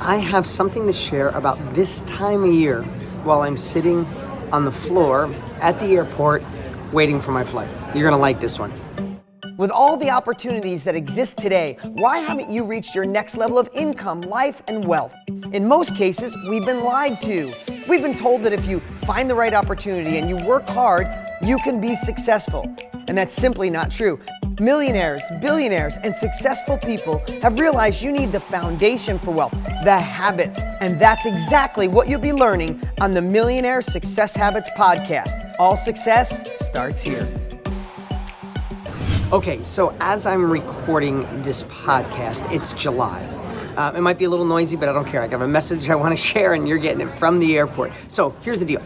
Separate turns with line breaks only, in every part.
I have something to share about this time of year while I'm sitting on the floor at the airport waiting for my flight. You're gonna like this one. With all the opportunities that exist today, why haven't you reached your next level of income, life, and wealth? In most cases, we've been lied to. We've been told that if you find the right opportunity and you work hard, you can be successful. And that's simply not true. Millionaires, billionaires, and successful people have realized you need the foundation for wealth, the habits. And that's exactly what you'll be learning on the Millionaire Success Habits podcast. All success starts here. Okay, so as I'm recording this podcast, it's July. It might be a little noisy, but I don't care. I got a message I want to share, and you're getting it from the airport. So here's the deal.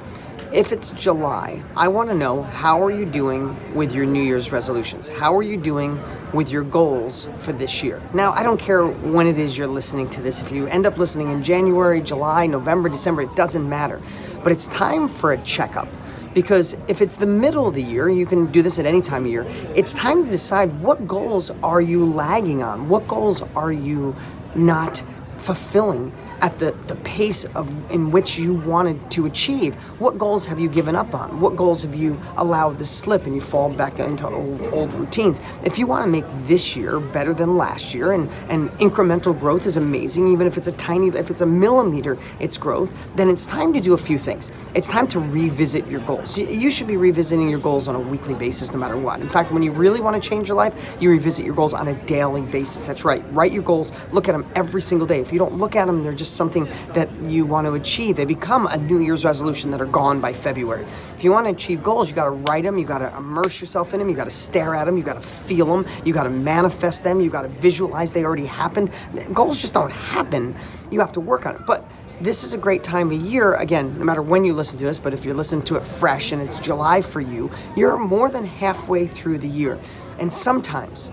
If it's July, I want to know, how are you doing with your New Year's resolutions? How are you doing with your goals for this year? Now, I don't care when it is you're listening to this. If you end up listening in January, July, November, December, it doesn't matter. But it's time for a checkup. Because if it's the middle of the year, you can do this at any time of year, it's time to decide, what goals are you lagging on? What goals are you not fulfilling at the pace in which you wanted to achieve? What goals have you given up on? What goals have you allowed to slip and you fall back into old routines? If you want to make this year better than last year, and incremental growth is amazing, even if it's a millimeter, it's growth, then it's time to do a few things. It's time to revisit your goals. You should be revisiting your goals on a weekly basis no matter what. In fact, when you really want to change your life, you revisit your goals on a daily basis. That's right. Write your goals, look at them every single day. If you don't look at them, they're just something that you want to achieve. They become a New Year's resolution that are gone by February. If you want to achieve goals, you got to write them, you got to immerse yourself in them, you got to stare at them, you got to feel them, you got to manifest them, you got to visualize they already happened. Goals just don't happen. You have to work on it. But this is a great time of year, again, no matter when you listen to this, but if you're listening to it fresh and it's July for you, you're more than halfway through the year. And sometimes,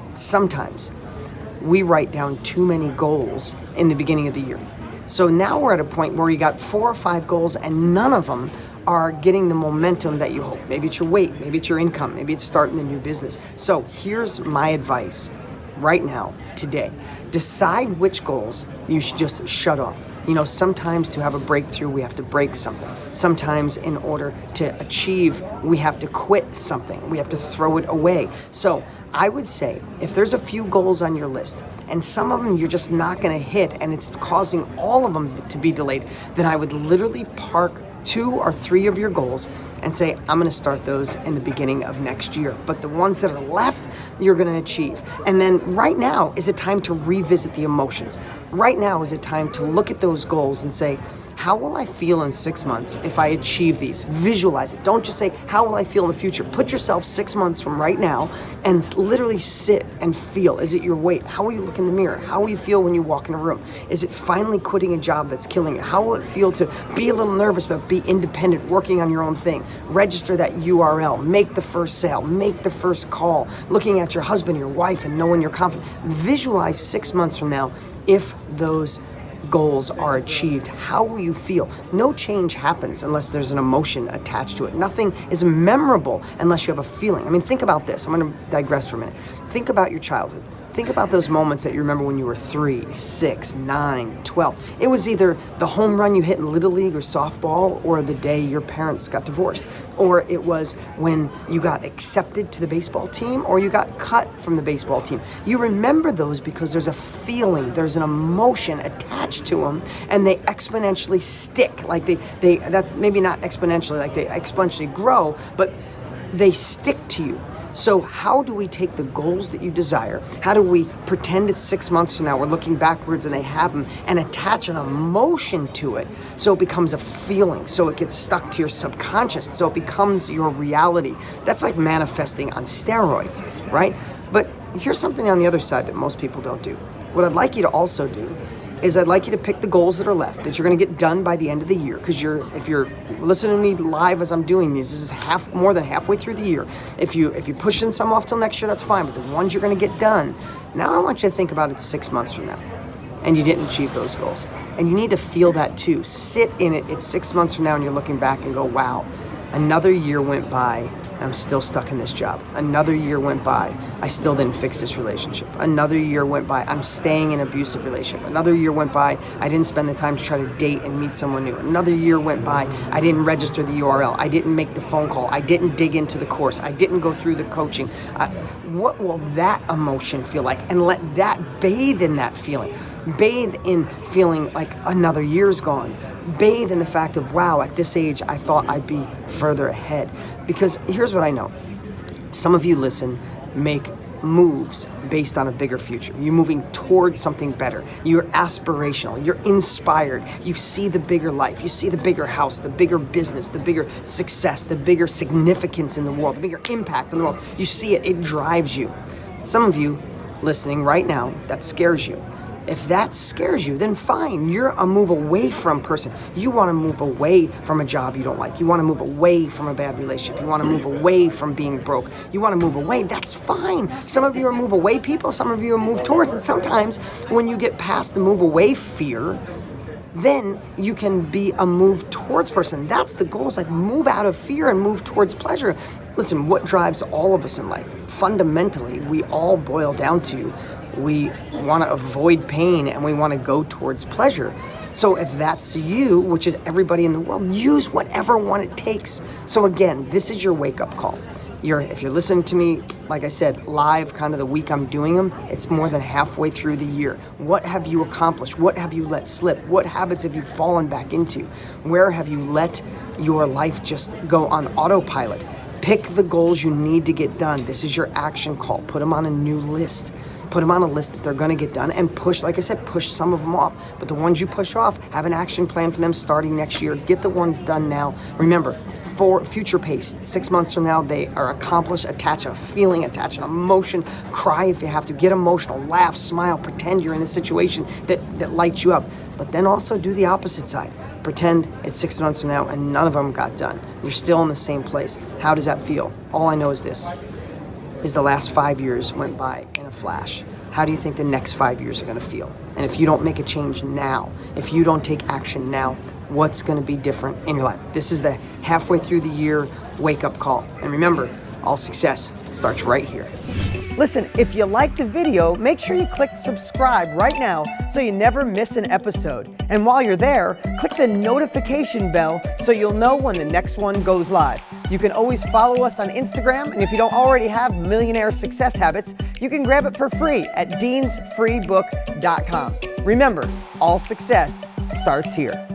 we write down too many goals in the beginning of the year. So now we're at a point where you got 4 or 5 goals and none of them are getting the momentum that you hope. Maybe it's your weight, maybe it's your income, maybe it's starting the new business. So here's my advice right now, today. Decide which goals you should just shut off. You know, sometimes to have a breakthrough, we have to break something. Sometimes in order to achieve, we have to quit something. We have to throw it away. So I would say, if there's a few goals on your list and some of them you're just not going to hit and it's causing all of them to be delayed, then I would literally park 2 or 3 of your goals and say, I'm going to start those in the beginning of next year. But the ones that are left, you're going to achieve. And then right now is a time to revisit the emotions. Right now is a time to look at those goals and say, how will I feel in 6 months if I achieve these? Visualize it. Don't just say, how will I feel in the future? Put yourself 6 months from right now and literally sit and feel. Is it your weight? How will you look in the mirror? How will you feel when you walk in a room? Is it finally quitting a job that's killing you? How will it feel to be a little nervous but be independent, working on your own thing? Register that URL. Make the first sale. Make the first call. Looking at your husband, your wife, and knowing you're confident. Visualize 6 months from now if those goals are achieved. How will you feel? No change happens unless there's an emotion attached to it. Nothing is memorable unless you have a feeling. I mean, think about this. I'm going to digress for a minute. Think about your childhood. Think about those moments that you remember when you were 3, 6, 9, 12. It was either the home run you hit in Little League or softball, or the day your parents got divorced. Or it was when you got accepted to the baseball team or you got cut from the baseball team. You remember those because there's a feeling, there's an emotion attached to them, and they exponentially stick. Like that, maybe not exponentially, like they exponentially grow, but they stick to you. So how do we take the goals that you desire? How do we pretend it's 6 months from now, we're looking backwards and they happen, and attach an emotion to it so it becomes a feeling, so it gets stuck to your subconscious, so it becomes your reality? That's like manifesting on steroids, right? But here's something on the other side that most people don't do. What I'd like you to also do is I'd like you to pick the goals that are left, that you're going to get done by the end of the year. Because if you're listening to me live as I'm doing these, this is more than halfway through the year. If you're pushing some off till next year, that's fine. But the ones you're going to get done, now I want you to think about it 6 months from now, and you didn't achieve those goals. And you need to feel that too. Sit in it. It's 6 months from now, and you're looking back and go, wow, another year went by. I'm still stuck in this job. Another year went by. I still didn't fix this relationship. Another year went by. I'm staying in an abusive relationship. Another year went by. I didn't spend the time to try to date and meet someone new. Another year went by. I didn't register the URL. I didn't make the phone call. I didn't dig into the course. I didn't go through the coaching. What will that emotion feel like? And let that bathe in that feeling. Bathe in feeling like another year's gone. Bathe in the fact of, wow, at this age, I thought I'd be further ahead. Because here's what I know. Some of you make moves based on a bigger future. You're moving towards something better. You're aspirational. You're inspired. You see the bigger life. You see the bigger house, the bigger business, the bigger success, the bigger significance in the world, the bigger impact in the world. You see it. It drives you. Some of you listening right now, that scares you. If that scares you, then fine. You're a move away from person. You want to move away from a job you don't like. You want to move away from a bad relationship. You want to move away from being broke. You want to move away. That's fine. Some of you are move away people. Some of you are move towards. And sometimes when you get past the move away fear, then you can be a move towards person. That's the goal. It's like move out of fear and move towards pleasure. Listen, what drives all of us in life? Fundamentally, we all boil down to we want to avoid pain and we want to go towards pleasure. So if that's you, which is everybody in the world, use whatever one it takes. So again, this is your wake-up call. If you're listening to me, like I said, live kind of the week I'm doing them, it's more than halfway through the year. What have you accomplished? What have you let slip? What habits have you fallen back into? Where have you let your life just go on autopilot? Pick the goals you need to get done. This is your action call. Put them on a new list. Put them on a list that they're going to get done and push, like I said, push some of them off. But the ones you push off, have an action plan for them starting next year. Get the ones done now. Remember, for future pace, 6 months from now, they are accomplished. Attach a feeling, attach an emotion. Cry if you have to. Get emotional. Laugh, smile, pretend you're in a situation that lights you up. But then also do the opposite side. Pretend it's 6 months from now and none of them got done. You're still in the same place. How does that feel? All I know is this. The last 5 years went by in a flash. How do you think the next 5 years are going to feel? And if you don't make a change now, if you don't take action now, what's going to be different in your life? This is the halfway through the year wake-up call. And remember, all success starts right here. Listen, if you like the video, make sure you click subscribe right now so you never miss an episode. And while you're there, click the notification bell so you'll know when the next one goes live. You can always follow us on Instagram, and if you don't already have Millionaire Success Habits, you can grab it for free at deansfreebook.com. Remember, all success starts here.